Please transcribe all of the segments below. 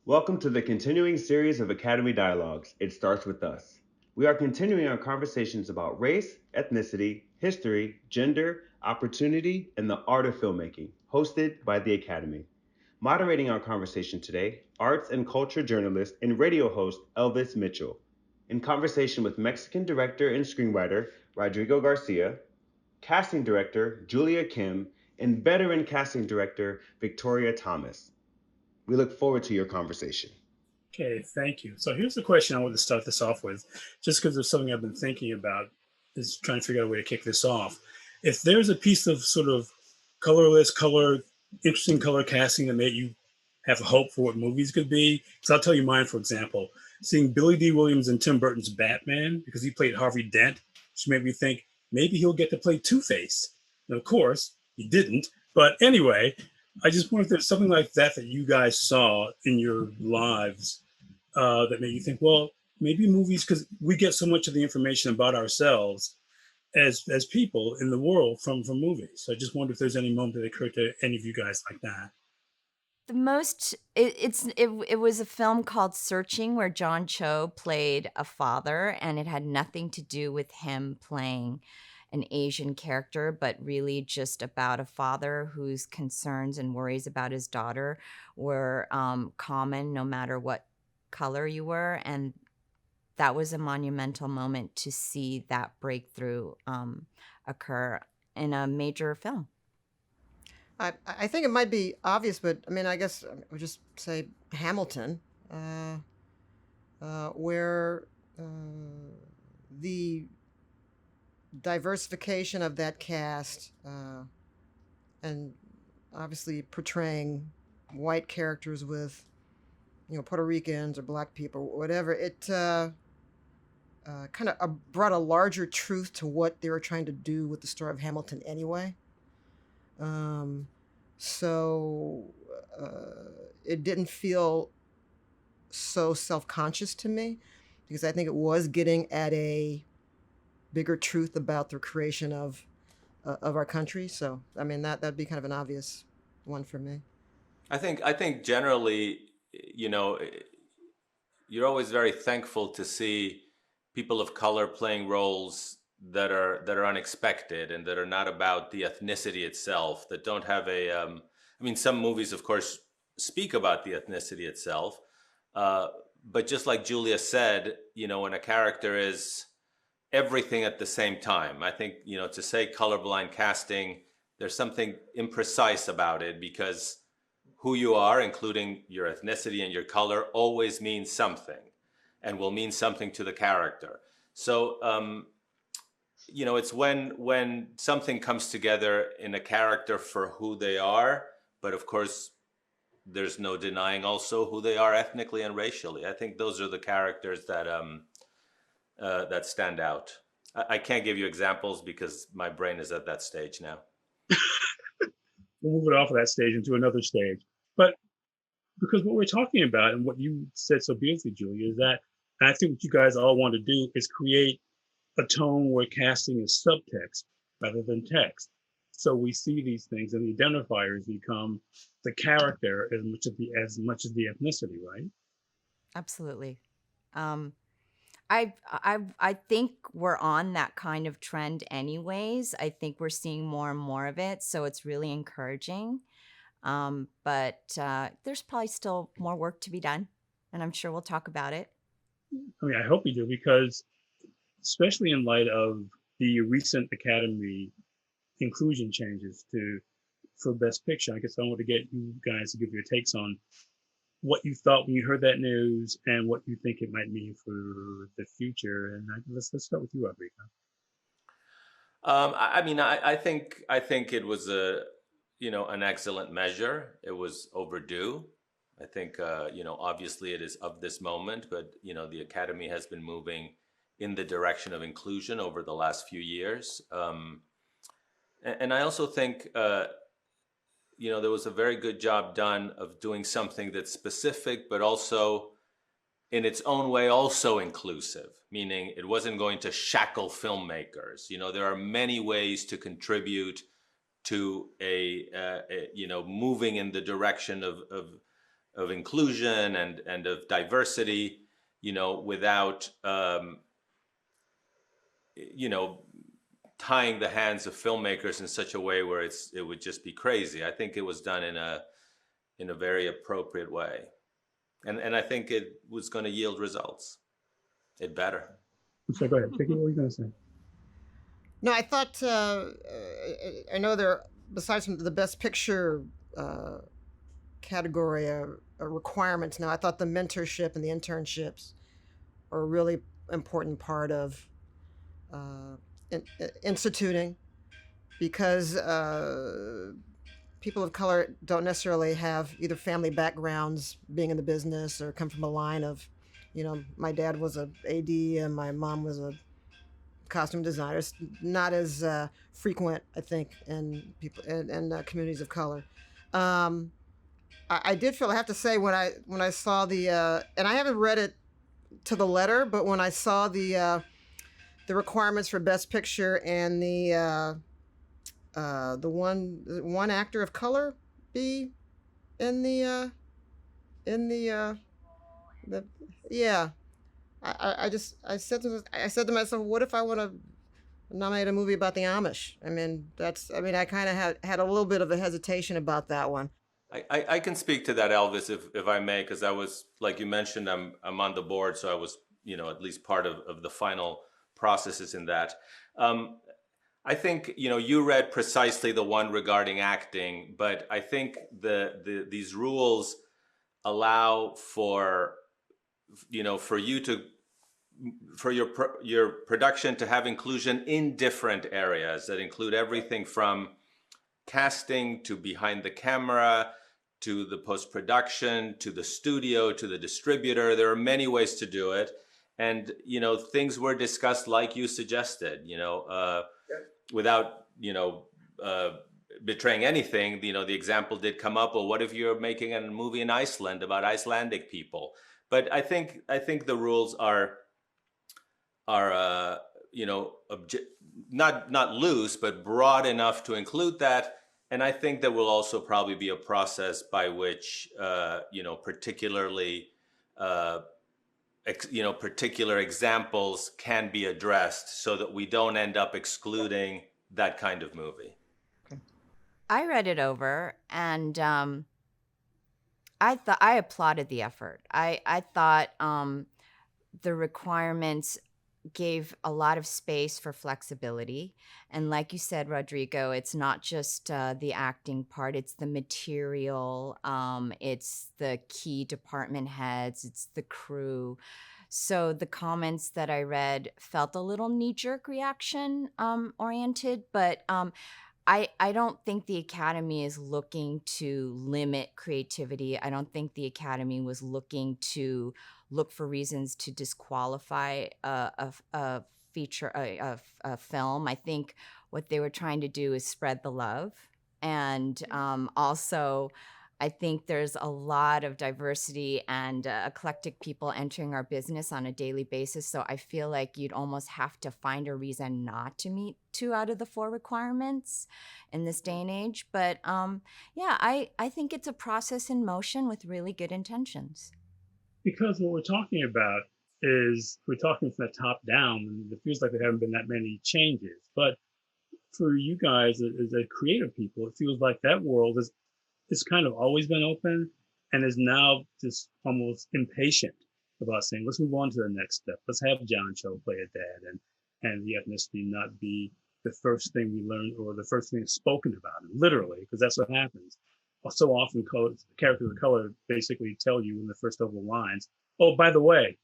Welcome to the continuing series of Academy Dialogues. It starts with us. We are continuing our conversations about race, ethnicity, history, gender, opportunity, and the art of filmmaking, hosted by the Academy. Moderating our conversation today, arts and culture journalist and radio host Elvis Mitchell, in conversation with Mexican director and screenwriter Rodrigo Garcia, casting director Julia Kim, and veteran casting director Victoria Thomas. We look forward to your conversation. Okay, thank you. So here's the question I want to start this off with, just because there's something I've been thinking about, is trying to figure out a way to kick this off. If there's a piece of sort of interesting color casting that made you have hope for what movies could be, because I'll tell you mine, for example, seeing Billy D. Williams in Tim Burton's Batman, because he played Harvey Dent, which made me think maybe he'll get to play Two-Face. And of course, he didn't. But anyway, I just wonder if there's something like that that you guys saw in your lives that made you think, well, maybe movies, because we get so much of the information about ourselves as people in the world from movies. So I just wonder if there's any moment that occurred to any of you guys like that. The most it was a film called Searching where John Cho played a father, and it had nothing to do with him playing an Asian character, but really just about a father whose concerns and worries about his daughter were common no matter what color you were. And that was a monumental moment to see that breakthrough occur in a major film. I think it might be obvious, but I mean, I guess I would just say Hamilton, where the diversification of that cast and obviously portraying white characters with, Puerto Ricans or black people, or whatever, it kind of brought a larger truth to what they were trying to do with the story of Hamilton anyway. Um, so it didn't feel so self-conscious to me because I think it was getting at a bigger truth about the creation of our country. So I mean that'd be kind of an obvious one for me. I think generally, you know, you're always very thankful to see people of color playing roles that are unexpected and that are not about the ethnicity itself. That don't have a. I mean, some movies, of course, speak about the ethnicity itself, uh, but just like Julia said, when a character is everything at the same time, I think to say colorblind casting, there's something imprecise about it because who you are, including your ethnicity and your color, always means something and will mean something to the character. So, it's when something comes together in a character for who they are, but of course, there's no denying also who they are ethnically and racially. I think those are the characters that stand out. I can't give you examples because my brain is at that stage now. We'll move it off of that stage into another stage. But because what we're talking about and what you said so beautifully, Julia, is that and I think what you guys all want to do is create a tone where casting is subtext rather than text. So we see these things and the identifiers become the character as much as the ethnicity, right? Absolutely. Um, I think we're on that kind of trend anyways. I think we're seeing more and more of it, so it's really encouraging. But there's probably still more work to be done, and I'm sure we'll talk about it. I mean, I hope we do because especially in light of the recent Academy inclusion changes to for Best Picture. I guess I want to get you guys to give your takes on what you thought when you heard that news and what you think it might mean for the future. And let's start with you, Rodrigo. I mean, I think it was an excellent measure. It was overdue. I think obviously it is of this moment, but the Academy has been moving in the direction of inclusion over the last few years. And I also think there was a very good job done of doing something that's specific, but also in its own way also inclusive, meaning it wasn't going to shackle filmmakers. There are many ways to contribute to a moving in the direction of inclusion and of diversity, without tying the hands of filmmakers in such a way where it would just be crazy. I think it was done in a very appropriate way, and I think it was going to yield results. It better. So go ahead, Vicky, what were you going to say? No, I thought I know there, besides from the Best Picture category requirements. Now, I thought the mentorship and the internships are a really important part of instituting, because people of color don't necessarily have either family backgrounds being in the business or come from a line of, my dad was a AD and my mom was a costume designer. It's not as frequent, I think, in people in communities of color. I did feel, I have to say, when I saw the and I haven't read it to the letter, but when I saw the requirements for Best Picture and the one actor of color be in the yeah, I said to myself, what if I want to nominate a movie about the Amish? I kind of had a little bit of a hesitation about that one. I can speak to that, Elvis, if I may, because I was, like you mentioned, I'm on the board, so I was, at least part of the final processes in that. I think, you read precisely the one regarding acting, but I think these rules allow for your production to have inclusion in different areas that include everything from casting to behind the camera to the post-production to the studio to the distributor. There are many ways to do it, and things were discussed like you suggested, without betraying anything. The example did come up, well, what if you're making a movie in Iceland about Icelandic people? But I think the rules are not loose, but broad enough to include that. And I think there will also probably be a process by which particularly particular examples can be addressed, so that we don't end up excluding that kind of movie. I read it over, and I applauded the effort. I thought the requirements gave a lot of space for flexibility. And like you said, Rodrigo, it's not just the acting part, it's the material, it's the key department heads, it's the crew. So the comments that I read felt a little knee-jerk reaction oriented, but I don't think the Academy is looking to limit creativity. I don't think the Academy was looking to look for reasons to disqualify a feature, a film. I think what they were trying to do is spread the love. And also, I think there's a lot of diversity and eclectic people entering our business on a daily basis. So I feel like you'd almost have to find a reason not to meet 2 out of the 4 requirements in this day and age. But I think it's a process in motion with really good intentions. Because what we're talking about is we're talking from the top down, and it feels like there haven't been that many changes. But for you guys as creative people, it feels like that world is kind of always been open and is now just almost impatient about saying, let's move on to the next step. Let's have John Cho play a dad, and the ethnicity not be the first thing we learn or the first thing spoken about, literally, because that's what happens. So often characters of color basically tell you in the first couple lines, oh, by the way,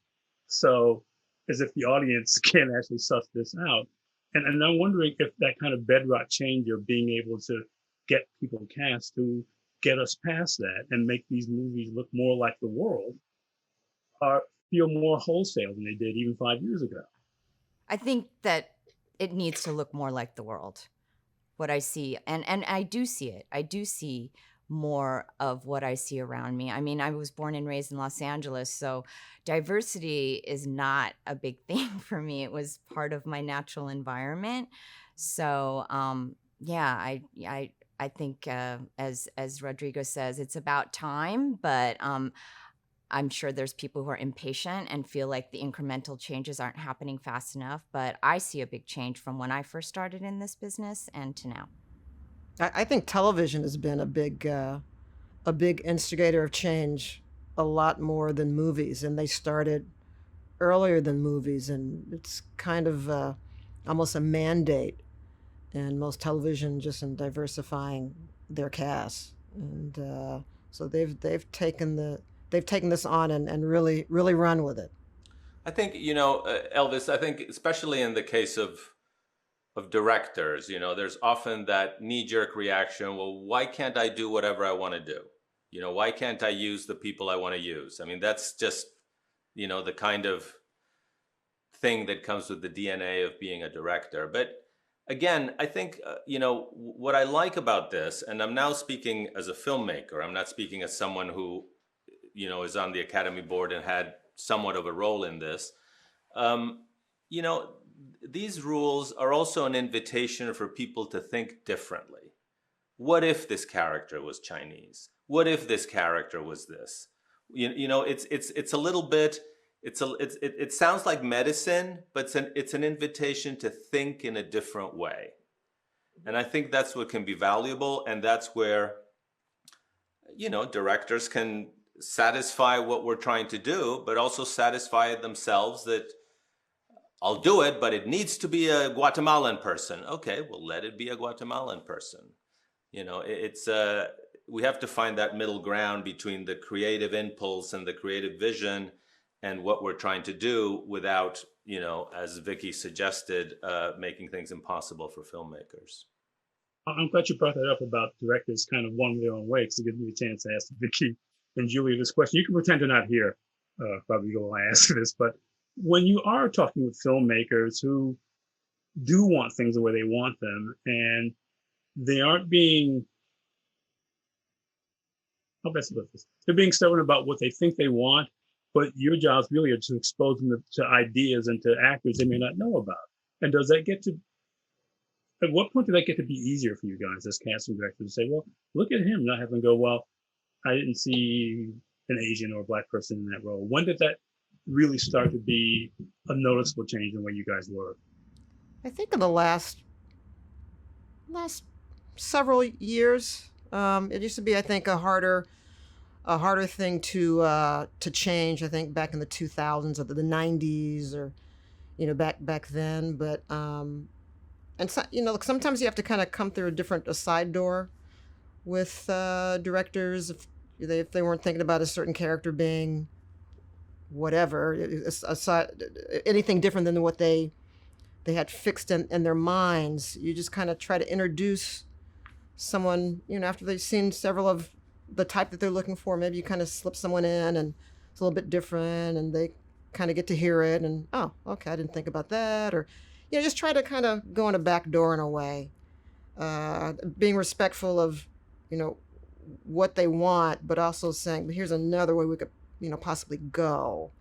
so as if the audience can actually suss this out. And I'm wondering if that kind of bedrock change of being able to get people cast to get us past that and make these movies look more like the world feel more wholesale than they did even 5 years ago. I think that it needs to look more like the world, what I see. And I do see it. I do see more of what I see around me. I mean, I was born and raised in Los Angeles, so diversity is not a big thing for me. It was part of my natural environment. So, I I think, as Rodrigo says, it's about time, but I'm sure there's people who are impatient and feel like the incremental changes aren't happening fast enough. But I see a big change from when I first started in this business and to now. I think television has been a big instigator of change, a lot more than movies, and they started earlier than movies, and it's kind of almost a mandate in most television, just in diversifying their casts, and so they've taken this on and really run with it. I think, Elvis, I think especially in the case of directors, there's often that knee-jerk reaction, well, why can't I do whatever I want to do? Why can't I use the people I want to use? I mean, that's just, the kind of thing that comes with the DNA of being a director. But again, I think, what I like about this, and I'm now speaking as a filmmaker, I'm not speaking as someone who, is on the Academy Board and had somewhat of a role in this. These rules are also an invitation for people to think differently. What if this character was Chinese? What if this character was this? It's a little bit. It sounds like medicine, but it's an invitation to think in a different way, and I think that's what can be valuable, and that's where directors can satisfy what we're trying to do, but also satisfy themselves that I'll do it, but it needs to be a Guatemalan person. Okay, well, let it be a Guatemalan person. We have to find that middle ground between the creative impulse and the creative vision and what we're trying to do without, as Vicky suggested, making things impossible for filmmakers. I'm glad you brought that up about directors kind of wanting their own way, because it gives me a chance to ask Vicky and Julia this question. You can pretend to not hear Rodrigo when I ask this, but when you are talking with filmmakers who do want things the way they want them, and they aren't being, how best to put this? They're being stubborn about what they think they want, but your job's really to expose them to ideas and to actors they may not know about. And does that at what point did that get to be easier for you guys as casting directors to say, well, look at him, not having to go, well, I didn't see an Asian or a Black person in that role. When did that really start to be a noticeable change in the way you guys work? I think in the last several years, it used to be, I think, a harder thing to change. I think back in the 2000s or the 90s, or back then. But and so, sometimes you have to kind of come through a side door with directors if they weren't thinking about a certain character being whatever, anything different than what they had fixed in their minds. You just kind of try to introduce someone, after they've seen several of the type that they're looking for. Maybe you kind of slip someone in and it's a little bit different, and they kind of get to hear it and, oh, okay, I didn't think about that. Or, just try to kind of go in a back door in a way, being respectful of, what they want, but also saying, but here's another way we could, possibly go.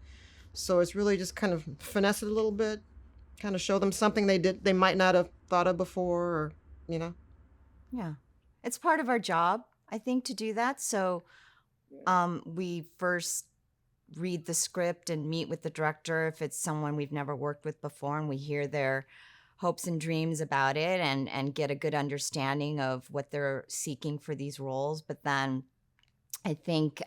So it's really just kind of finesse it a little bit, kind of show them something they might not have thought of before, or, Yeah. It's part of our job, I think, to do that. So we first read the script and meet with the director if it's someone we've never worked with before, and we hear their hopes and dreams about it and get a good understanding of what they're seeking for these roles. But then I think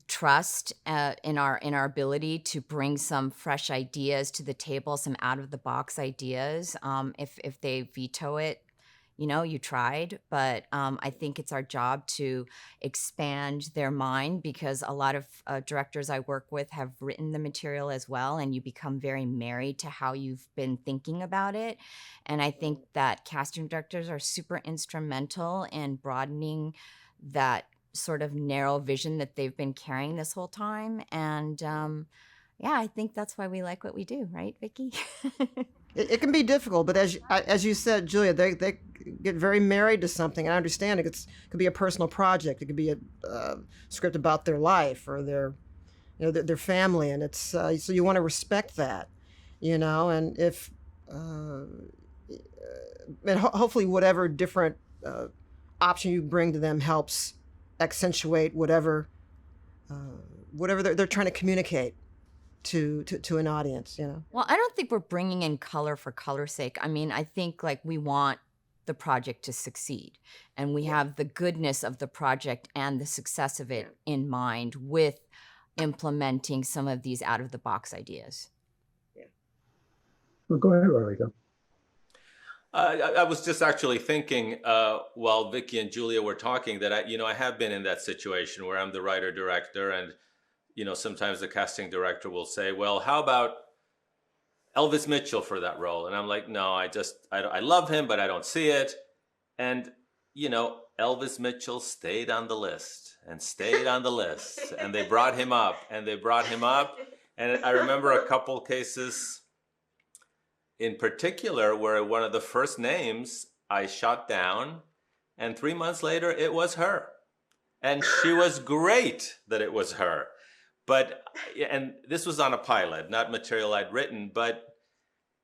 trust in our ability to bring some fresh ideas to the table, some out of the box ideas. If they veto it, you tried, but I think it's our job to expand their mind, because a lot of directors I work with have written the material as well, and you become very married to how you've been thinking about it. And I think that casting directors are super instrumental in broadening that sort of narrow vision that they've been carrying this whole time. And I think that's why we like what we do, right, Vicky? It can be difficult, but as you said, Julia, they get very married to something. And I understand it could be a personal project. It could be a script about their life or their family, and it's so you want to respect that, and if and hopefully whatever different option you bring to them helps accentuate whatever they're trying to communicate to an audience, you know. Well, I don't think we're bringing in color for color's sake. I mean, I think like we want the project to succeed, and we have the goodness of the project and the success of it in mind with implementing some of these out of the box ideas. Well, go ahead, Rodrigo. I was just actually thinking while Vicky and Julia were talking that I have been in that situation where I'm the writer director, and sometimes the casting director will say, "Well, how about Elvis Mitchell for that role?" And I'm like, "No, I love him, but I don't see it." And Elvis Mitchell stayed on the list and stayed on the list, and they brought him up and they brought him up, and I remember a couple cases in particular where one of the first names I shot down, and 3 months later it was her, and she was great that it was her. And this was on a pilot, not material I'd written, but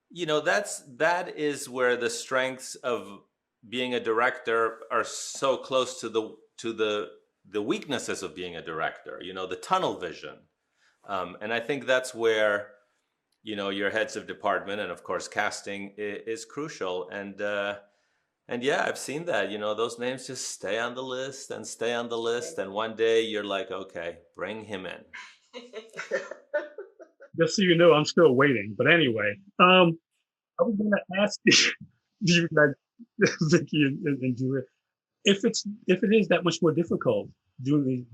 that is where the strengths of being a director are so close to the weaknesses of being a director, the tunnel vision. And I think that's where your heads of department and of course casting is crucial. And yeah, I've seen that, those names just stay on the list and stay on the list. And one day you're like, okay, bring him in. Just so you know, I'm still waiting. But anyway, I was going to ask you guys, Vicky and Julia, if it is that much more difficult doing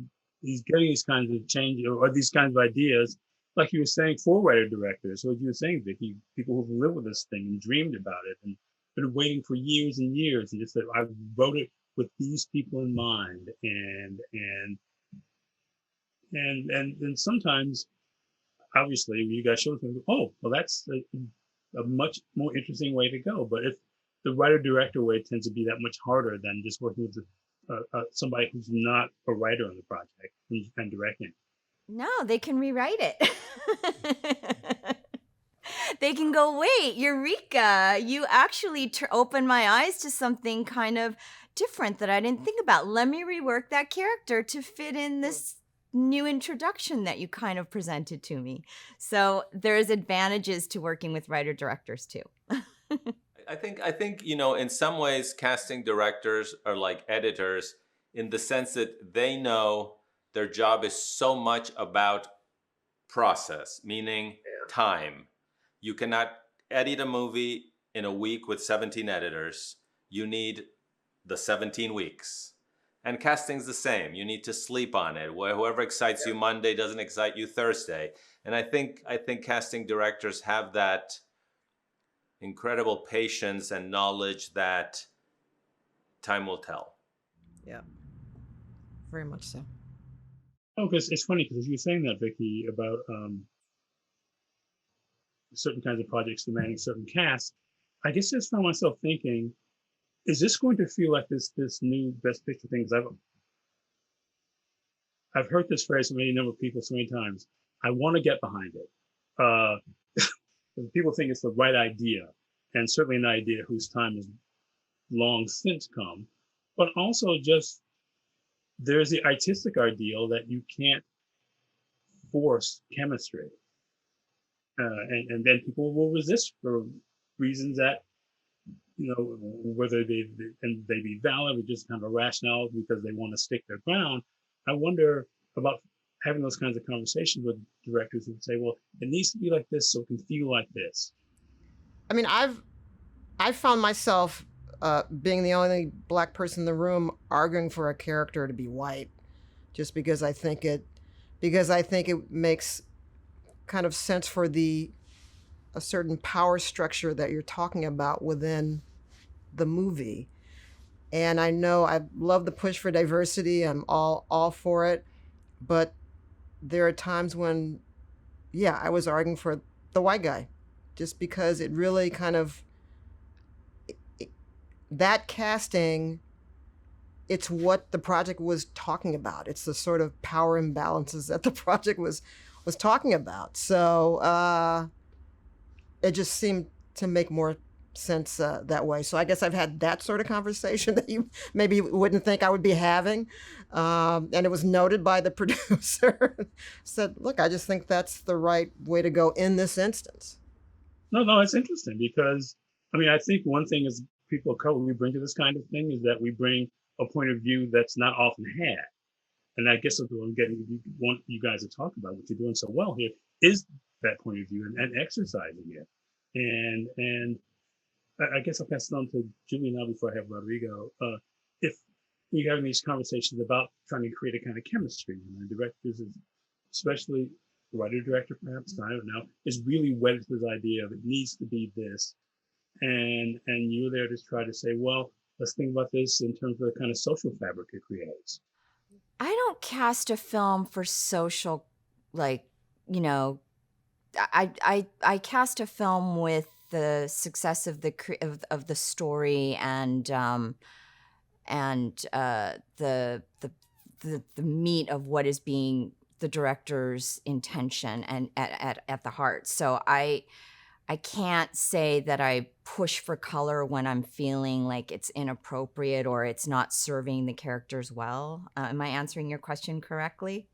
getting these kinds of changes or these kinds of ideas, like you were saying, for writer directors, or you were saying, Vicky, people who've lived with this thing and dreamed about it and been waiting for years and years, and just said, I wrote it with these people in mind, and sometimes, obviously, you guys show them, oh, well, that's a much more interesting way to go. But if the writer-director way tends to be that much harder than just working with somebody who's not a writer on the project and directing. No, they can rewrite it. They can go, wait, Eureka, you actually opened my eyes to something kind of different that I didn't think about. Let me rework that character to fit in this new introduction that you kind of presented to me. So there's advantages to working with writer-directors too. I think in some ways casting directors are like editors in the sense that they know their job is so much about process, meaning time. You cannot edit a movie in a week with 17 editors. You need the 17 weeks. And casting's the same. You need to sleep on it. Whoever excites you Monday doesn't excite you Thursday. And I think casting directors have that incredible patience and knowledge that time will tell. Yeah, very much so. Oh, because it's funny because you were saying that, Vicky, about certain kinds of projects demanding certain casts. I guess I just found myself thinking, is this going to feel like this new Best Picture thing? I've heard this phrase from any number of people so many times. I want to get behind it. People think it's the right idea, and certainly an idea whose time has long since come, but also just there's the artistic ideal that you can't force chemistry. And then people will resist for reasons that, whether they be valid or just kind of rationale because they want to stick their ground. I wonder about having those kinds of conversations with directors who say, well, it needs to be like this so it can feel like this. I mean, I've found myself being the only Black person in the room arguing for a character to be white, just because I think it makes kind of sense for a certain power structure that you're talking about within the movie. And I know I love the push for diversity. I'm all for it, but there are times when, I was arguing for the white guy, just because it really kind of that casting, it's what the project was talking about. It's the sort of power imbalances that the project was talking about. So it just seemed to make more sense that way. So I guess I've had that sort of conversation that you maybe wouldn't think I would be having. And it was noted by the producer. Said, look, I just think that's the right way to go in this instance. No, it's interesting because, I mean, I think one thing is people of color, we bring to this kind of thing is that we bring a point of view that's not often had. And I guess what I'm getting, want you guys to talk about, what you're doing so well here, is that point of view and exercising it. And I guess I'll pass it on to Julie now before I have Rodrigo. If you're having these conversations about trying to create a kind of chemistry, and directors, especially the writer-director perhaps, I don't know, is really wedded to this idea of it needs to be this. And you're there to try to say, well, let's think about this in terms of the kind of social fabric it creates. I don't cast a film for social, like, you know, I cast a film with the success of the story and the meat of what is being the director's intention and at the heart. So I can't say that I push for color when I'm feeling like it's inappropriate or it's not serving the characters well. Am I answering your question correctly?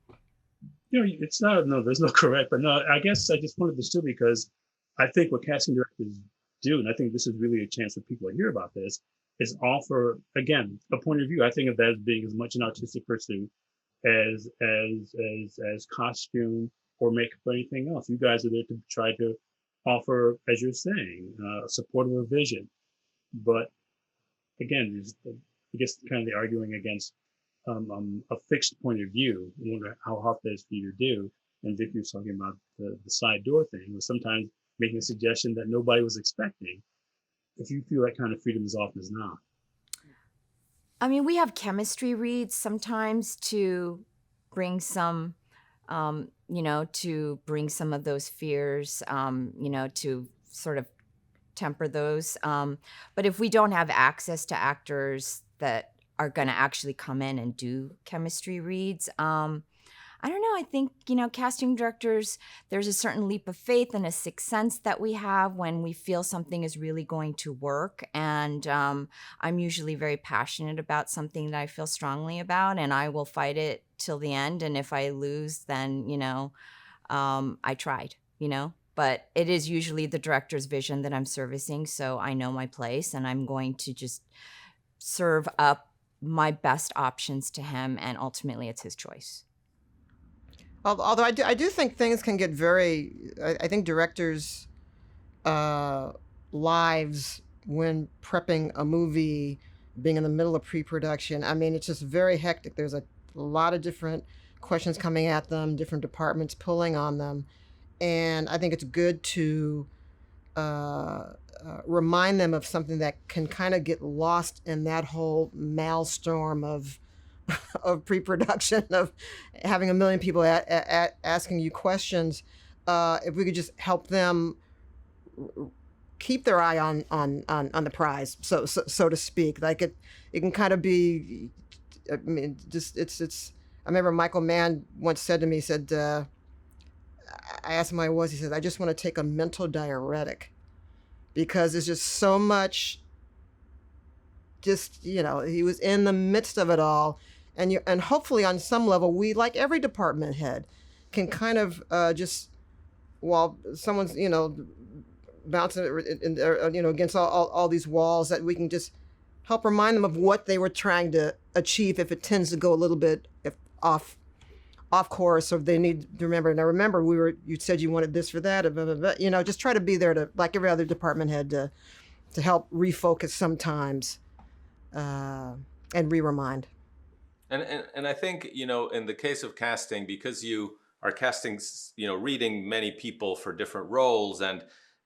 You know, it's not, no, there's no correct, but no, I guess I just wanted this too, because I think what casting directors do, and I think this is really a chance for people to hear about this, is offer, again, a point of view. I think of that as being as much an artistic pursuit as costume or makeup or anything else. You guys are there to try to offer, as you're saying, support of a vision. But again, I guess kind of the arguing against a fixed point of view. I wonder how hard that is for you to do. And Vicky was talking about the side door thing, was sometimes making a suggestion that nobody was expecting. If you feel that kind of freedom as often as not. I mean, we have chemistry reads sometimes to bring some, to bring some of those fears, to sort of temper those. But if we don't have access to actors that are going to actually come in and do chemistry reads, I don't know. I think, casting directors, there's a certain leap of faith and a sixth sense that we have when we feel something is really going to work. And I'm usually very passionate about something that I feel strongly about, and I will fight it till the end. And if I lose, then, I tried, But it is usually the director's vision that I'm servicing, so I know my place, and I'm going to just serve up my best options to him, and ultimately it's his choice. Although I do think things can get very, I think directors' lives when prepping a movie, being in the middle of pre-production, I mean, it's just very hectic. There's a lot of different questions coming at them, different departments pulling on them. And I think it's good to remind them of something that can kind of get lost in that whole maelstrom of pre-production, of having a million people asking you questions. If we could just help them keep their eye on the prize, so to speak. Like it can kind of be. I mean, just it's. I remember Michael Mann once said to me, I asked him how I was. He said, "I just want to take a mental diuretic, because there's just so much." Just he was in the midst of it all. And hopefully on some level, we, like every department head, can kind of just, while someone's, bouncing against all these walls, that we can just help remind them of what they were trying to achieve if it tends to go a little bit off course, or they need to remember. And I remember you said you wanted this for that, blah, blah, blah. Just try to be there to, like every other department head, to help refocus sometimes and re-remind. And I think, in the case of casting, because you are casting, reading many people for different roles, and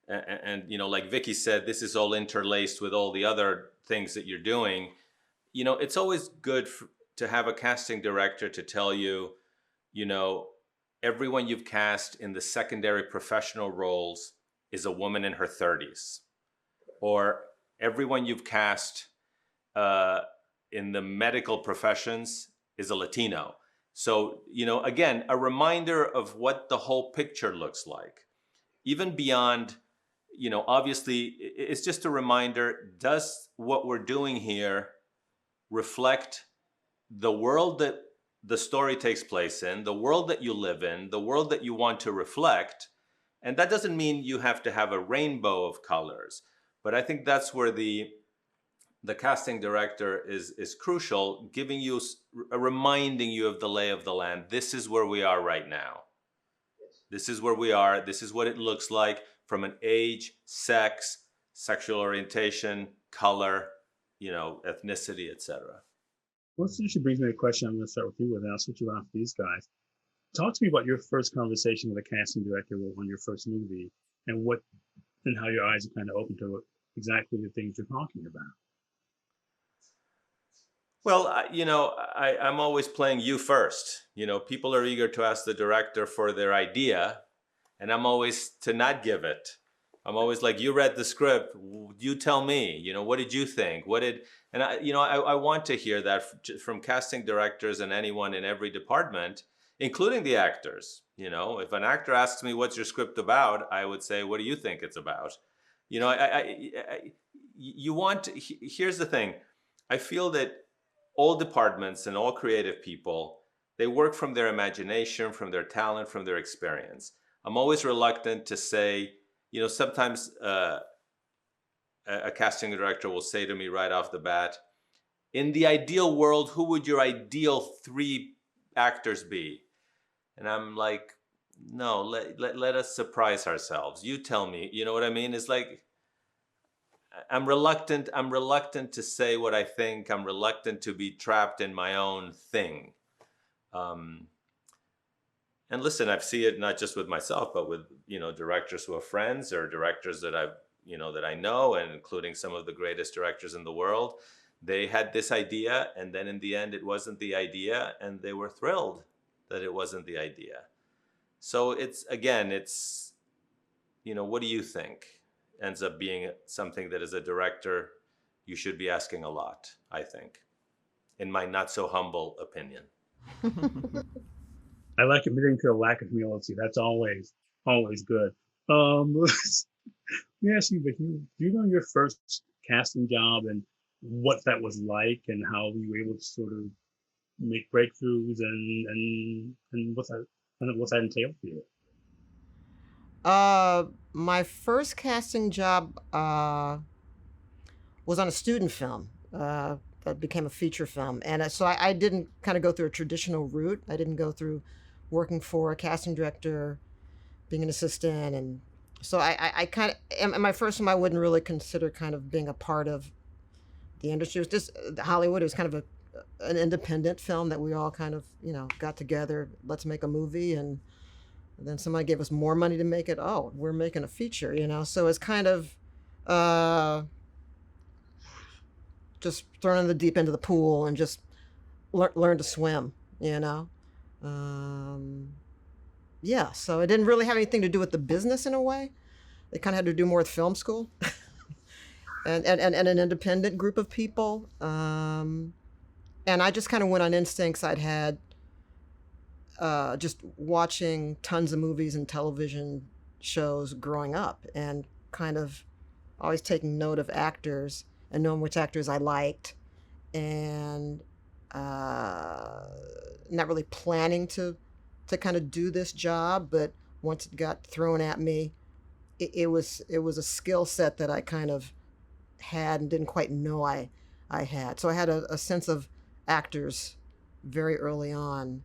like Vicky said, this is all interlaced with all the other things that you're doing. It's always good to have a casting director to tell you, everyone you've cast in the secondary professional roles is a woman in her 30s, or everyone you've cast in the medical professions is a Latino. So, again, a reminder of what the whole picture looks like, even beyond, obviously it's just a reminder, does what we're doing here reflect the world that the story takes place in, the world that you live in, the world that you want to reflect? And that doesn't mean you have to have a rainbow of colors, but I think that's where the casting director is crucial, reminding you of the lay of the land. This is where we are right now. This is where we are. This is what it looks like from an age, sex, sexual orientation, color, ethnicity, etc. Well, this actually brings me to a question I'm going to start with you with, and I'll switch you off these guys. Talk to me about your first conversation with a casting director on your first movie, and how your eyes are kind of open to exactly the things you're talking about. Well, I'm always playing you first. People are eager to ask the director for their idea, and I'm always to not give it. I'm always like, you read the script, you tell me, what did you think? And I want to hear that from casting directors and anyone in every department, including the actors. If an actor asks me, what's your script about? I would say, what do you think it's about? Here's the thing. I feel that all departments and all creative people, they work from their imagination, from their talent, from their experience. I'm always reluctant to say, sometimes a casting director will say to me right off the bat, in the ideal world, who would your ideal 3 actors be? And I'm like, no, let us surprise ourselves. You tell me, you know what I mean? It's like, I'm reluctant to say what I think. I'm reluctant to be trapped in my own thing. And listen, I see it not just with myself, but with, directors who are friends or directors that that I know, and including some of the greatest directors in the world. They had this idea, and then in the end, it wasn't the idea, and they were thrilled that it wasn't the idea. So it's, what do you think? Ends up being something that as a director, you should be asking a lot, I think, in my not so humble opinion. I like admitting to a lack of humility. That's always good. Let me ask you, do you know your first casting job and what that was like, and how you were able to sort of make breakthroughs, and what's that entailed for you? My first casting job was on a student film that became a feature film. And so I didn't kind of go through a traditional route. I didn't go through working for a casting director, being an assistant. And so I kind of, and my first film, I wouldn't really consider kind of being a part of the industry. It was just Hollywood. It was kind of an independent film that we all kind of, got together. Let's make a movie. And then somebody gave us more money to make it. Oh, we're making a feature, So it's kind of just thrown in the deep end of the pool and just learn to swim, Yeah, so it didn't really have anything to do with the business in a way. It kind of had to do more with film school and an independent group of people. And I just kind of went on instincts I'd had just watching tons of movies and television shows growing up, and kind of always taking note of actors and knowing which actors I liked, and not really planning to kind of do this job, but once it got thrown at me, it was a skill set that I kind of had and didn't quite know I had. So I had a sense of actors very early on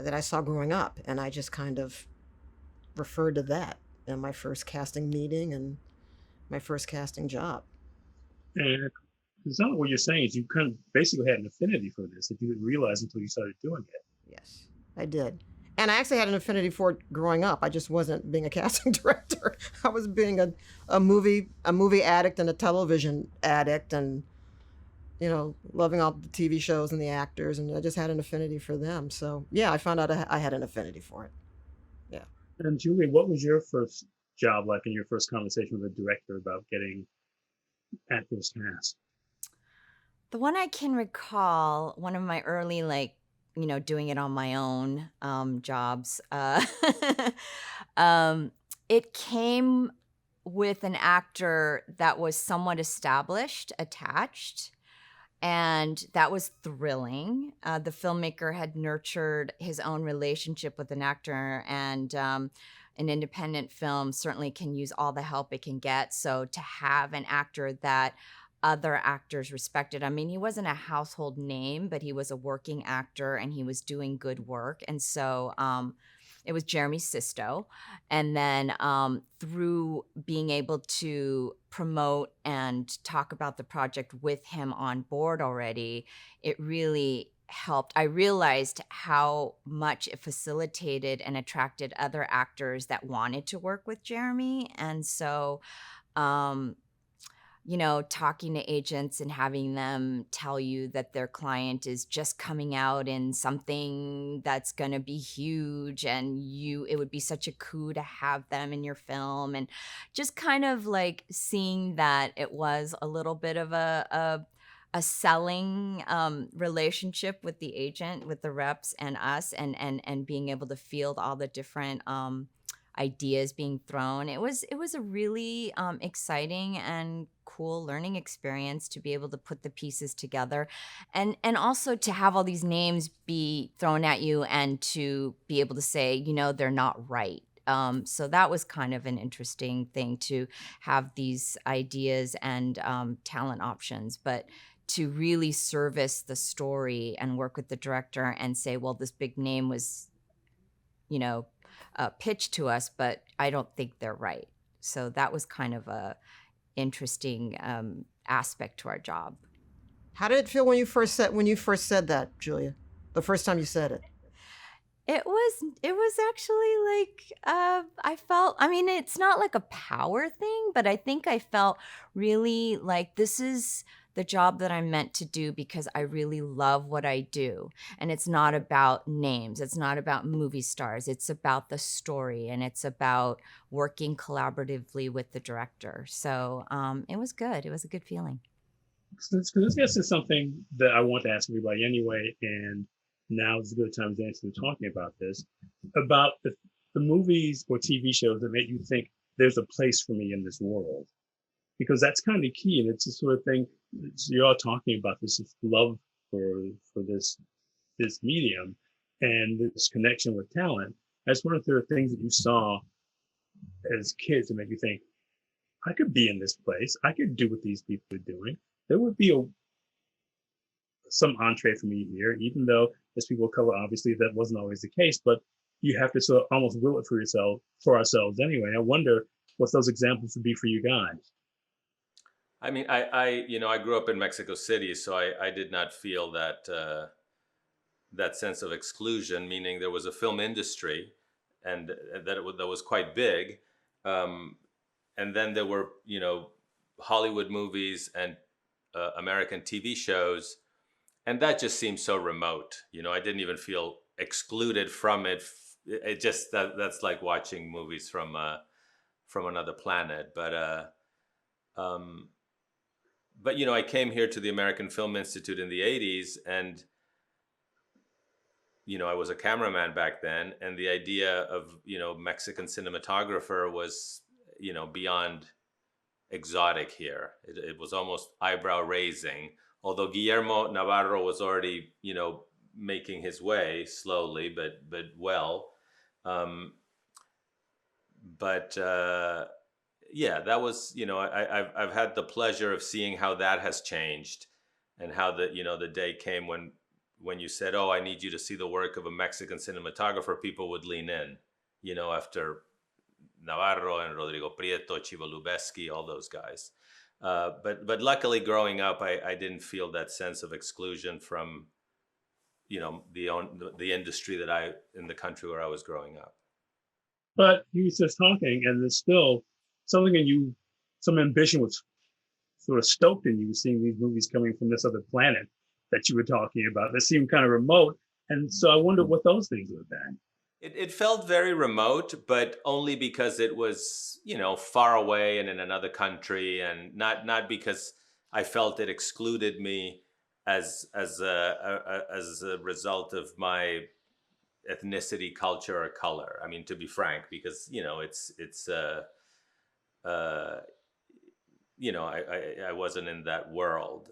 that I saw growing up, and I just kind of referred to that in my first casting meeting and my first casting job. And it's not what you're saying is you kind of basically had an affinity for this that you didn't realize until you started doing it. Yes, I did. And I actually had an affinity for it growing up. I just wasn't being a casting director. I was being a movie addict and a television addict, and loving all the TV shows and the actors, and I just had an affinity for them. So yeah, I found out I had an affinity for it. Yeah. And Julie, what was your first job like, in your first conversation with a director about getting actors cast? The one I can recall, one of my early, doing it on my own jobs, It came with an actor that was somewhat established, attached, and that was thrilling. The filmmaker had nurtured his own relationship with an actor, and an independent film certainly can use all the help it can get. So to have an actor that other actors respected, I mean, he wasn't a household name, but he was a working actor and he was doing good work. And so it was Jeremy Sisto. And then through being able to promote and talk about the project with him on board already, it really helped. I realized how much it facilitated and attracted other actors that wanted to work with Jeremy. And so, talking to agents and having them tell you that their client is just coming out in something that's going to be huge, and it would be such a coup to have them in your film, and just kind of like seeing that it was a little bit of a selling relationship with the agent, with the reps and us, and being able to field all the different ideas being thrown. It was a really exciting and cool learning experience to be able to put the pieces together, and also to have all these names be thrown at you and to be able to say, they're not right. So that was kind of an interesting thing, to have these ideas and talent options, but to really service the story and work with the director and say, well, this big name was, pitched to us, but I don't think they're right. So that was kind of a interesting aspect to our job. How did it feel when you first said that, Julia? The first time you said it? It was actually like, I felt, I mean, it's not like a power thing, but I think I felt really like this is the job that I'm meant to do because I really love what I do. And it's not about names. It's not about movie stars. It's about the story, and it's about working collaboratively with the director. So it was good. It was a good feeling. So this is something that I want to ask everybody anyway, and now is a good time to answer talking about this, about the movies or TV shows that make you think there's a place for me in this world. Because that's kind of key, and it's the sort of thing you're all talking about, this love for this medium and this connection with talent. That's one of the things that you saw as kids that make you think, I could be in this place. I could do what these people are doing. There would be some entree for me here, even though as people of color, obviously that wasn't always the case, but you have to sort of almost will it for ourselves anyway. I wonder what those examples would be for you guys. I mean, I grew up in Mexico City, so I did not feel that that sense of exclusion, meaning there was a film industry and that was quite big. And then there were, Hollywood movies and American TV shows. And that just seemed so remote. I didn't even feel excluded from it. It just, that's like watching movies from another planet. But I came here to the American Film Institute in the 80s, and I was a cameraman back then, and the idea of Mexican cinematographer was beyond exotic here. It was almost eyebrow raising, although Guillermo Navarro was already making his way slowly but well. Yeah, that was, I've had the pleasure of seeing how that has changed, and how the day came when you said, oh, I need you to see the work of a Mexican cinematographer, people would lean in, after Navarro and Rodrigo Prieto, Chivo Lubeski, all those guys. But luckily growing up, I didn't feel that sense of exclusion from, the industry in the country where I was growing up. But he was just talking, and there's still something in you, some ambition was sort of stoked in you, seeing these movies coming from this other planet that you were talking about that seemed kind of remote. And so I wonder what those things were then. It felt very remote, but only because it was, far away and in another country, and not because I felt it excluded me as a result of my ethnicity, culture, or color. I mean, to be frank, because I wasn't in that world.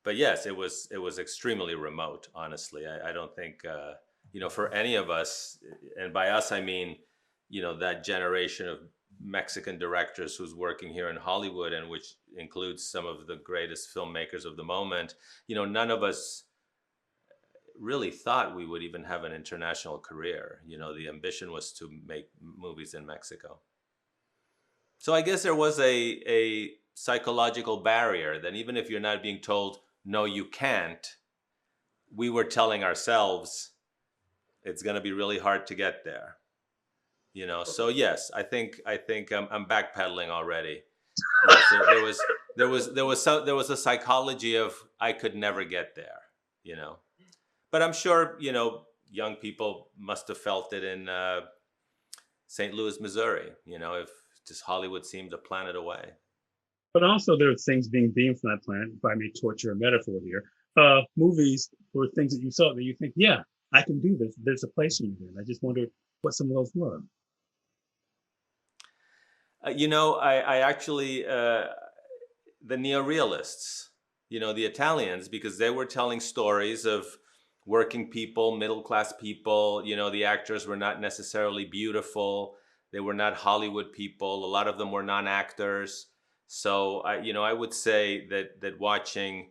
But yes, it was extremely remote. Honestly, I don't think for any of us, and by us I mean that generation of Mexican directors who's working here in Hollywood, and which includes some of the greatest filmmakers of the moment. None of us really thought we would even have an international career. The ambition was to make movies in Mexico. So I guess there was a psychological barrier that even if you're not being told, no, you can't, we were telling ourselves it's going to be really hard to get there. So yes, I think I'm backpedaling already. Yes, there was a psychology of I could never get there, but I'm sure young people must have felt it in St. Louis, Missouri. If just Hollywood seemed a planet away. But also there are things being beamed from that planet, if I may torture a metaphor here. Movies or things that you saw that you think, yeah, I can do this. There's a place for me here. I just wondered what some of those were. I actually, the neorealists, the Italians, because they were telling stories of working people, middle-class people. The actors were not necessarily beautiful. They were not Hollywood people. A lot of them were non-actors. So I would say that watching,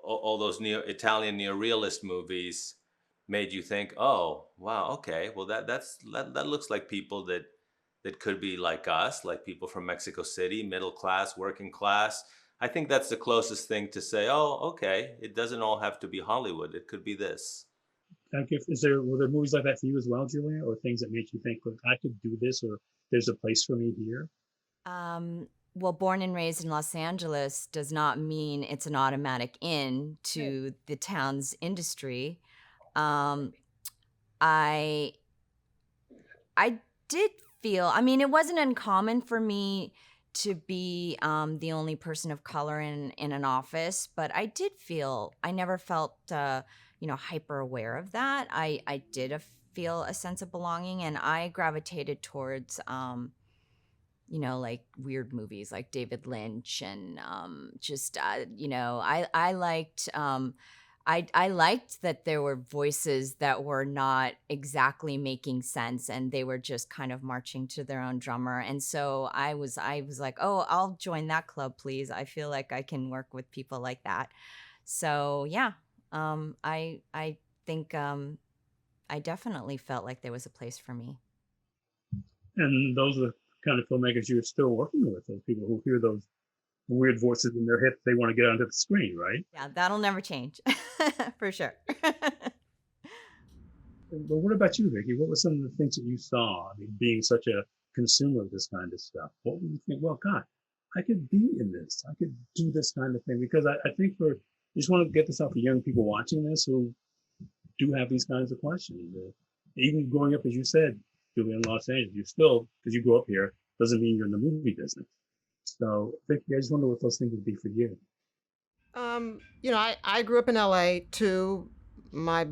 all those Italian neorealist movies made you think, oh, wow, okay, well that looks like people that could be like us, like people from Mexico City, middle class, working class. I think that's the closest thing to say, oh, okay, it doesn't all have to be Hollywood. It could be this. Were there movies like that for you as well, Julia, or things that made you think, look, I could do this, or there's a place for me here? Well, born and raised in Los Angeles does not mean it's an automatic in to the town's industry. I did feel, I mean, it wasn't uncommon for me to be the only person of color in an office, but I did feel, I never felt, hyper aware of that. I did feel a sense of belonging, and I gravitated towards, like weird movies like David Lynch, and I liked, I liked that there were voices that were not exactly making sense, and they were just kind of marching to their own drummer. And so I was like, oh, I'll join that club, please. I feel like I can work with people like that. So yeah, I think I definitely felt like there was a place for me. And those are the kind of filmmakers you're still working with, those people who hear those weird voices in their head, they want to get onto the screen, right? Yeah, that'll never change. For sure. But what about you, Vicky? What were some of the things that you saw? I mean, being such a consumer of this kind of stuff, what would you think, well, God, I could be in this. I could do this kind of thing. Because I think you just want to get this out for young people watching this who do have these kinds of questions. Even growing up, as you said, Julia, in Los Angeles, you still, because you grew up here, doesn't mean you're in the movie business. So, Vicky, I just wonder what those things would be for you. I grew up in LA too. My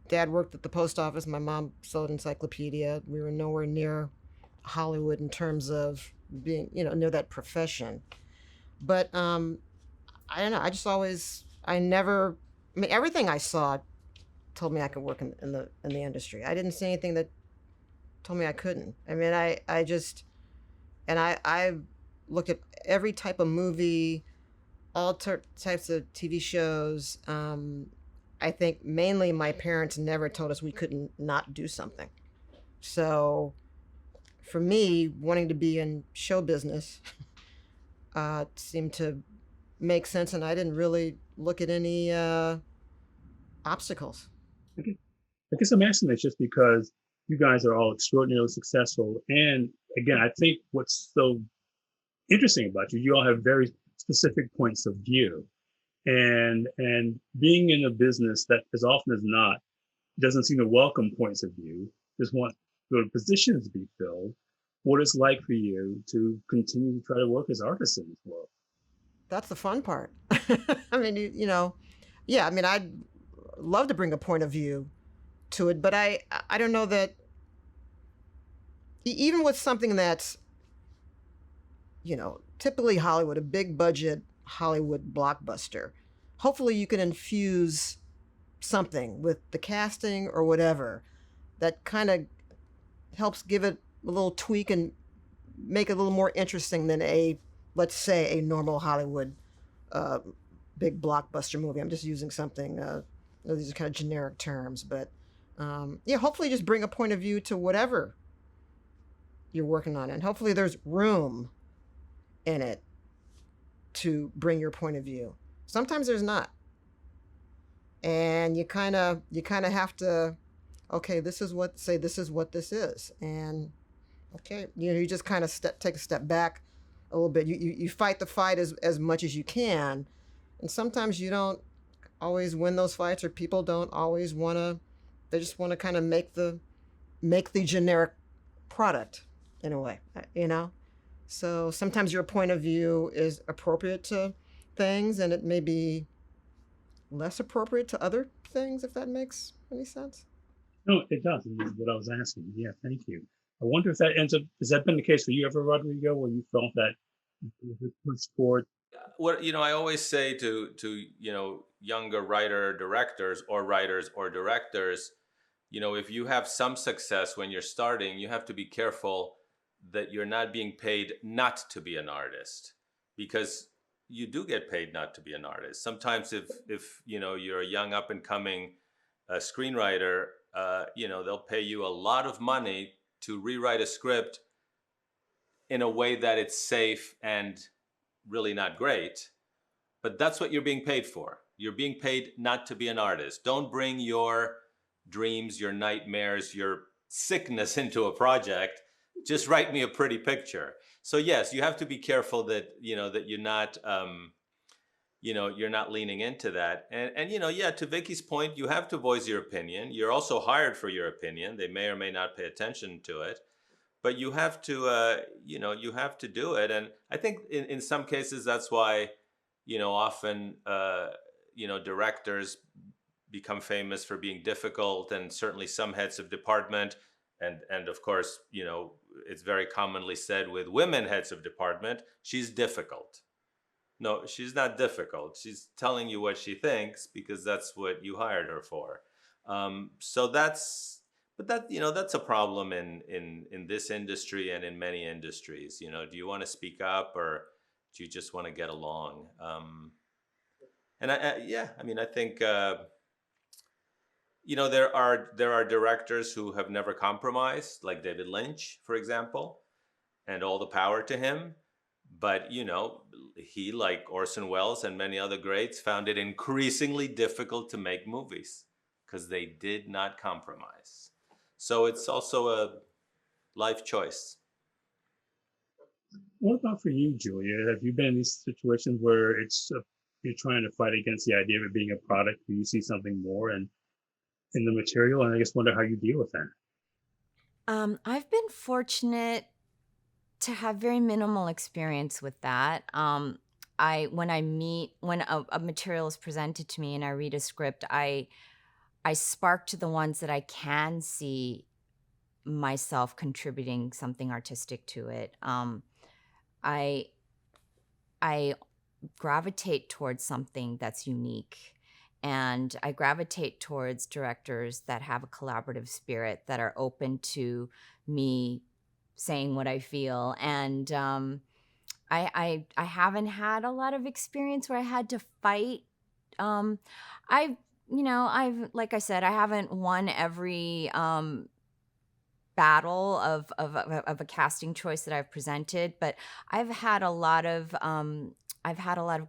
dad worked at the post office. My mom sold encyclopedia. We were nowhere near Hollywood in terms of being, near that profession. But I don't know. Everything I saw told me I could work in the industry. I didn't see anything that told me I couldn't. I mean, I looked at every type of movie, all types of TV shows. I think mainly my parents never told us we couldn't not do something. So for me, wanting to be in show business seemed to make sense, and I didn't really look at any obstacles. Okay. I guess I'm asking this just because you guys are all extraordinarily successful. And again, I think what's so interesting about you all have very specific points of view. And being in a business that as often as not doesn't seem to welcome points of view, just want the positions to be filled, what it's like for you to continue to try to work as artists in this world. That's the fun part. I mean, I'd love to bring a point of view to it. But I don't know that even with something that's, typically Hollywood, a big budget Hollywood blockbuster, hopefully you can infuse something with the casting or whatever that kind of helps give it a little tweak and make it a little more interesting than let's say, a normal Hollywood big blockbuster movie. I'm just using something, these are kind of generic terms, but hopefully just bring a point of view to whatever you're working on, and hopefully there's room in it to bring your point of view. Sometimes there's not, and you kind of have to, okay, this is what this is, and okay, you just kind of take a step back a little bit. You fight the fight as much as you can, and sometimes you don't always win those fights, or people don't always want to. They just want to kind of make the generic product in a way, So sometimes your point of view is appropriate to things, and it may be less appropriate to other things, if that makes any sense. No, it does. And that's what I was asking. Yeah, thank you. I wonder if that has that been the case for you ever, Rodrigo, where you felt that push forward? What I always say to younger writers or directors, if you have some success when you're starting, you have to be careful that you're not being paid not to be an artist, because you do get paid not to be an artist. Sometimes if you're a young up and coming screenwriter, they'll pay you a lot of money to rewrite a script in a way that it's safe and really not great, but that's what you're being paid for. You're being paid not to be an artist. Don't bring your dreams, your nightmares, your sickness into a project. Just write me a pretty picture. So yes, you have to be careful that that you're not you're not leaning into that. And to Vicky's point, you have to voice your opinion. You're also hired for your opinion. They may or may not pay attention to it, but you have to you have to do it. And I think in some cases that's why often directors become famous for being difficult, and certainly some heads of department, and of course it's very commonly said with women heads of department, she's difficult. No, she's not difficult. She's telling you what she thinks because that's what you hired her for. So that's a problem in this industry and in many industries. Do you want to speak up, or do you just want to get along? And I think there are directors who have never compromised, like David Lynch, for example, and all the power to him. But he, like Orson Welles and many other greats, found it increasingly difficult to make movies because they did not compromise. So it's also a life choice. What about for you, Julia? Have you been in these situations where you're trying to fight against the idea of it being a product, where you see something more in the material, and I just wonder how you deal with that? I've been fortunate to have very minimal experience with that. When a material is presented to me and I read a script, I spark to the ones that I can see myself contributing something artistic to it. I gravitate towards something that's unique, and I gravitate towards directors that have a collaborative spirit, that are open to me saying what I feel. And I haven't had a lot of experience where I had to fight. I've like I said, I haven't won every battle of a casting choice that I've presented, but I've had a lot of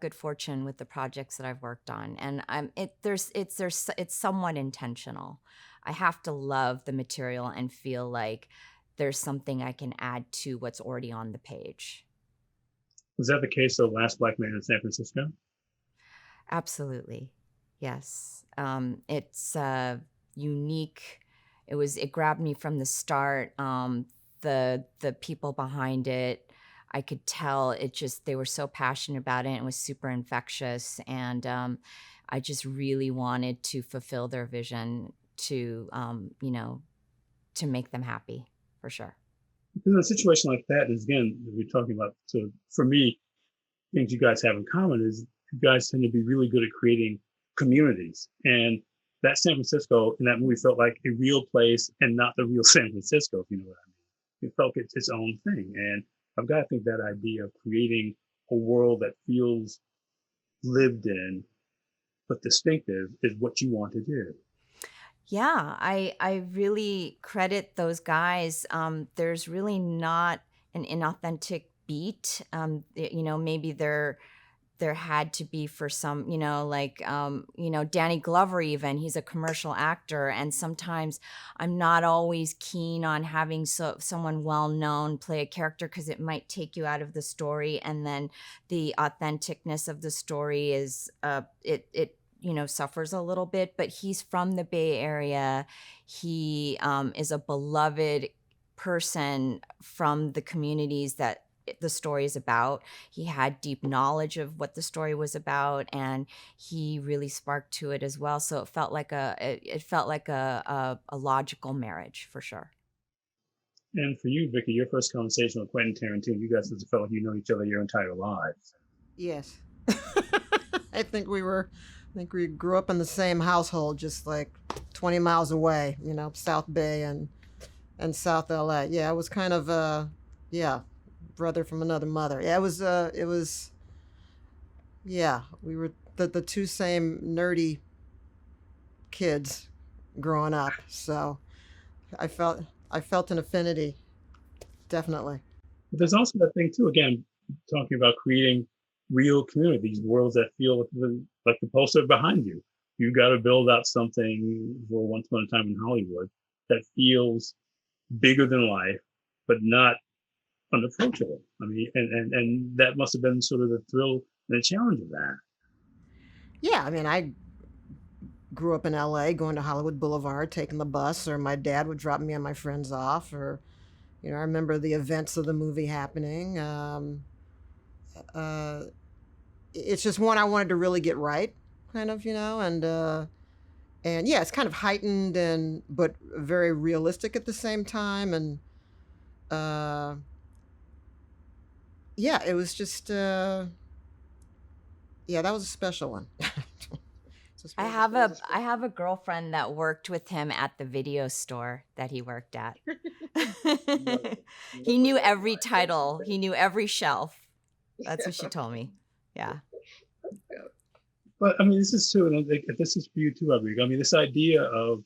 good fortune with the projects that I've worked on, and it's somewhat intentional. I have to love the material and feel like there's something I can add to what's already on the page. Was that the case of Last Black Man in San Francisco? Absolutely, yes. It's unique. It grabbed me from the start. The people behind it, I could tell they were so passionate about it, and it was super infectious. And I just really wanted to fulfill their vision to to make them happy, for sure. In a situation like that, is again, we're talking about, so for me, things you guys have in common is you guys tend to be really good at creating communities. And that San Francisco in that movie felt like a real place and not the real San Francisco, if you know what I mean. It felt it's its own thing. And I've got to think that idea of creating a world that feels lived in but distinctive is what you want to do. Yeah, I really credit those guys. There's really not an inauthentic beat. Maybe there had to be for some, Danny Glover, even, he's a commercial actor, and sometimes I'm not always keen on having someone well-known play a character because it might take you out of the story, and then the authenticness of the story is it suffers a little bit. But he's from the Bay Area. He is a beloved person from the communities that the story is about. He had deep knowledge of what the story was about, and he really sparked to it as well. So it felt like a logical marriage, for sure. And for you, Vicky, your first conversation with Quentin Tarantino, you guys just felt like you know each other your entire lives. Yes. I think we grew up in the same household, just like 20 miles away, South Bay and South LA. Yeah, it was kind of brother from another mother. Yeah, we were the two same nerdy kids growing up. So I felt an affinity, definitely. But there's also that thing too, again, talking about creating real communities, worlds that feel like the poster behind you. You got to build out something for Once Upon a Time in Hollywood that feels bigger than life, but not unapproachable. I mean, and that must have been sort of the thrill and the challenge of that. Yeah, I mean, I grew up in LA, going to Hollywood Boulevard, taking the bus, or my dad would drop me and my friends off, or I remember the events of the movie happening. It's just one I wanted to really get right, kind of, and yeah, it's kind of heightened but very realistic at the same time, and yeah, it was just that was a special one. I have a girlfriend that worked with him at the video store that he worked at. He knew every title. He knew every shelf. That's what she told me. Yeah. But I mean, this is too, and this is for you too, Rodrigo. I mean, this idea of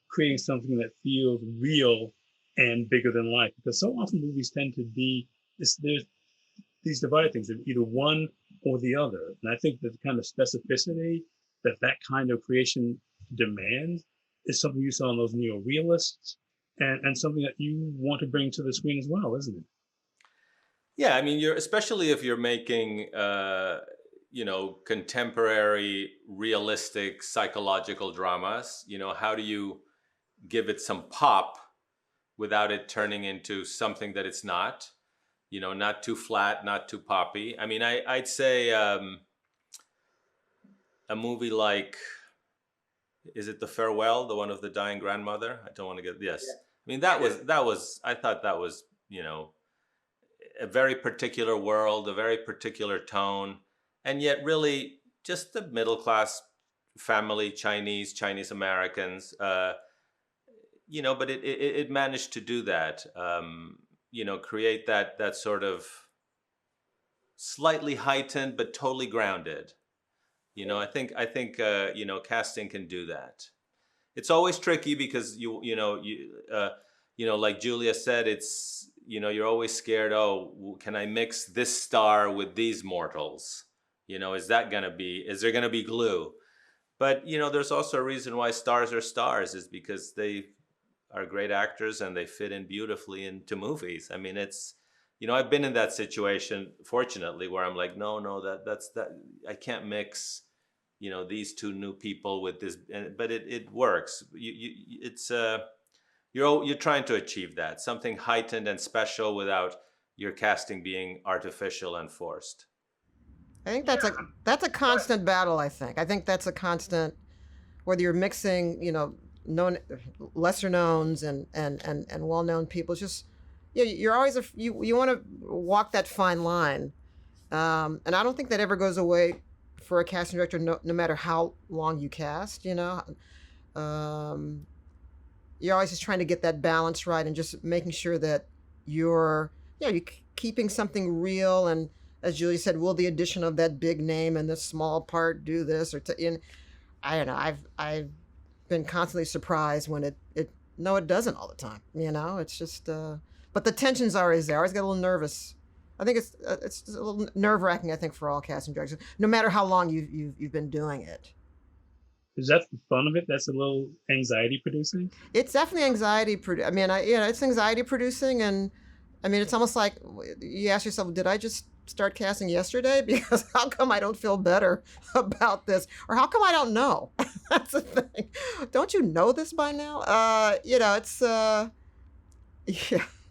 creating something that feels real and bigger than life, because so often movies tend to be there's these divided things, either one or the other. And I think that the kind of specificity that kind of creation demands is something you saw in those neo-realists, and something that you want to bring to the screen as well, isn't it? Yeah, I mean, especially if you're making, contemporary, realistic, psychological dramas. How do you give it some pop without it turning into something that it's not? Not too flat, not too poppy. I mean, I'd say a movie like, is it The Farewell, the one of the dying grandmother? I don't want to get, yes. Yeah. I mean, I thought that was, a very particular world, a very particular tone, and yet really just the middle-class family, Chinese Americans, but it managed to do that, create that sort of slightly heightened, but totally grounded. I think casting can do that. It's always tricky because like Julia said, it's, you're always scared. Oh, can I mix this star with these mortals? Is there going to be glue? But, there's also a reason why stars are stars, is because they are great actors and they fit in beautifully into movies. I mean, it's, I've been in that situation, fortunately, where I'm like, no, that's I can't mix, these two new people with this, but it works. You're trying to achieve that, something heightened and special without your casting being artificial and forced. I think that's a constant battle. I think that's a constant, whether you're mixing, known, lesser knowns and well known people. It's just, yeah, you're always you want to walk that fine line, and I don't think that ever goes away for a casting director, no matter how long you cast. Um, you're always just trying to get that balance right and just making sure that you're keeping something real. And as Julie said, will the addition of that big name and this small part do this I don't know. I've been constantly surprised when it no, it doesn't all the time. It's just but the tension's always there. I always get a little nervous. I think it's a little nerve wracking. I think for all casting directors, no matter how long you've been doing it. Is that the fun of it? That's a little anxiety producing? It's definitely anxiety producing. I mean, it's anxiety producing, and I mean, it's almost like you ask yourself, did I just start casting yesterday? Because how come I don't feel better about this, or how come I don't know? That's the thing. Don't you know this by now? It's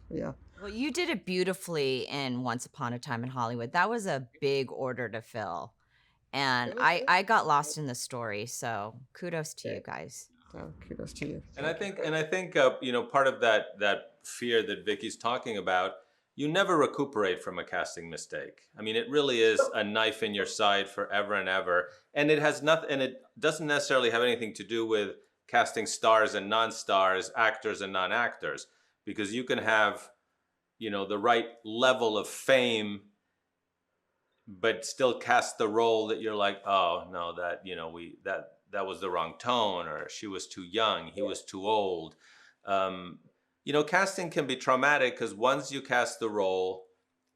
yeah. Well, you did it beautifully in Once Upon a Time in Hollywood. That was a big order to fill. And I got lost in the story, so kudos to you guys. Oh, kudos to you. And I think part of that fear that Vicky's talking about, you never recuperate from a casting mistake. I mean, it really is a knife in your side forever and ever, and it doesn't necessarily have anything to do with casting stars and non-stars, actors and non-actors, because you can have, the right level of fame, but still cast the role that you're like, oh no, that was the wrong tone, or she was too young, he was too old. Casting can be traumatic because once you cast the role,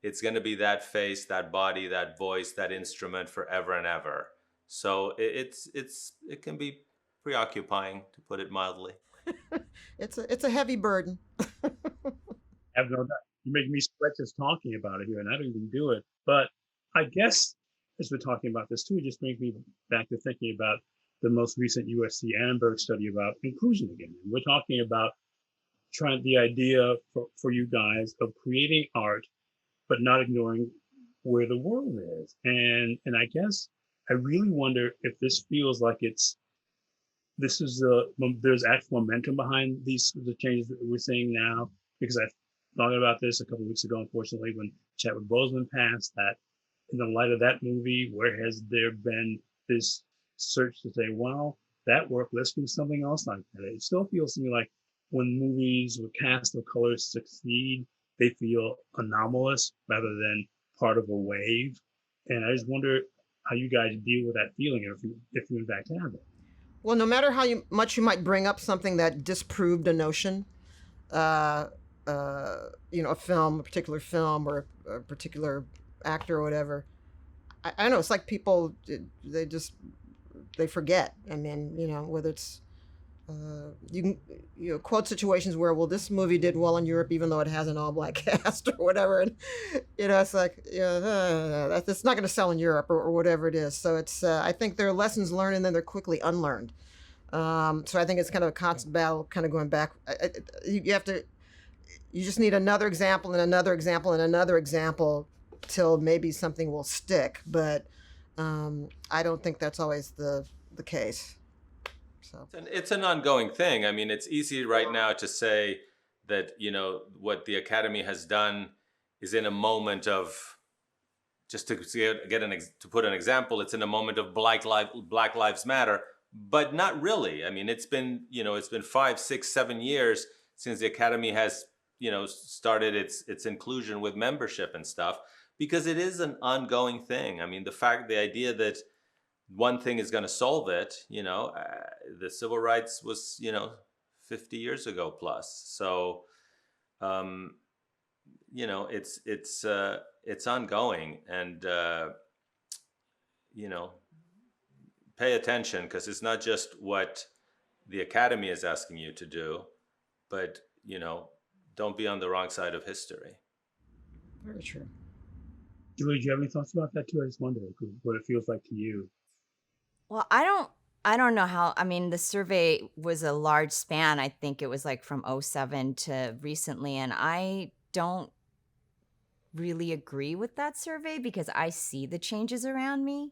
it's going to be that face, that body, that voice, that instrument forever and ever. So it can be preoccupying, to put it mildly. It's a heavy burden. I have no doubt. You make me sweat just talking about it here, and I don't even do it. But I guess as we're talking about this too, it just brings me back to thinking about the most recent USC Annenberg study about inclusion again. And we're talking about trying the idea for you guys of creating art, but not ignoring where the world is. And I guess I really wonder if this feels like there's actual momentum behind the changes that we're seeing now, because I thought about this a couple of weeks ago, unfortunately, when Chadwick Boseman passed, that in the light of that movie, where has there been this search to say, well, that worked, let's do something else like that. It still feels to me like when movies with cast of color succeed, they feel anomalous rather than part of a wave. And I just wonder how you guys deal with that feeling, if you in fact have it. Well, no matter how much you might bring up something that disproved a notion, a particular film or a particular actor or whatever, I don't know. It's like people, they forget. I mean, whether it's you can quote situations where, well, this movie did well in Europe even though it has an all-black cast or whatever, and it's like that's not going to sell in Europe or whatever it is. So it's I think there are lessons learned and then they're quickly unlearned. So I think it's kind of a constant battle, kind of going back. You just need another example and another example and another example till maybe something will stick. But I don't think that's always the case. So it's an ongoing thing. I mean, it's easy right now to say that, what the Academy has done is in a moment of, just to put an example, it's in a moment of Black Lives Matter, but not really. I mean, it's been 5, 6, 7 years since the Academy has, started its inclusion with membership and stuff, because it is an ongoing thing. I mean, the idea that one thing is going to solve it, the civil rights was, 50 years ago plus. So, it's ongoing, and, pay attention, because it's not just what the Academy is asking you to do, but, don't be on the wrong side of history. very true. Julie, do you have any thoughts about that too? I just wonder what it feels like to you. Well, I don't know how. I mean, the survey was a large span. I think it was like from 2007 to recently, and I don't really agree with that survey because I see the changes around me.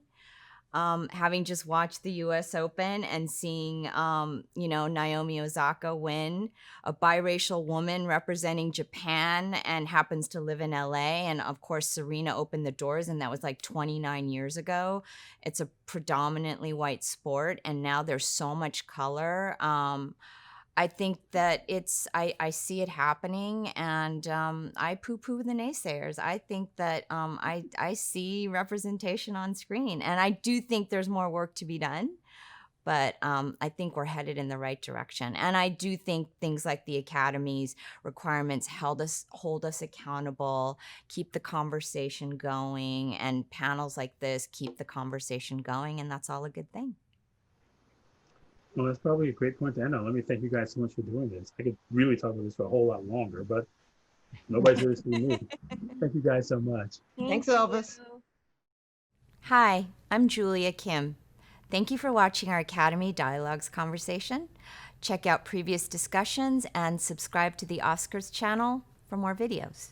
having just watched the US Open and seeing, Naomi Osaka win, a biracial woman representing Japan and happens to live in LA. And of course, Serena opened the doors, and that was like 29 years ago. It's a predominantly white sport, and now there's so much color. I think that I see it happening, and I poo-poo the naysayers. I think that I see representation on screen, and I do think there's more work to be done, but I think we're headed in the right direction. And I do think things like the Academy's requirements hold us accountable, keep the conversation going, and panels like this keep the conversation going, and that's all a good thing. Well, that's probably a great point to end on. Let me thank you guys so much for doing this. I could really talk about this for a whole lot longer, but nobody's here to see me. Thank you guys so much. Thanks, Elvis. Hi, I'm Julia Kim. Thank you for watching our Academy Dialogues conversation. Check out previous discussions and subscribe to the Oscars channel for more videos.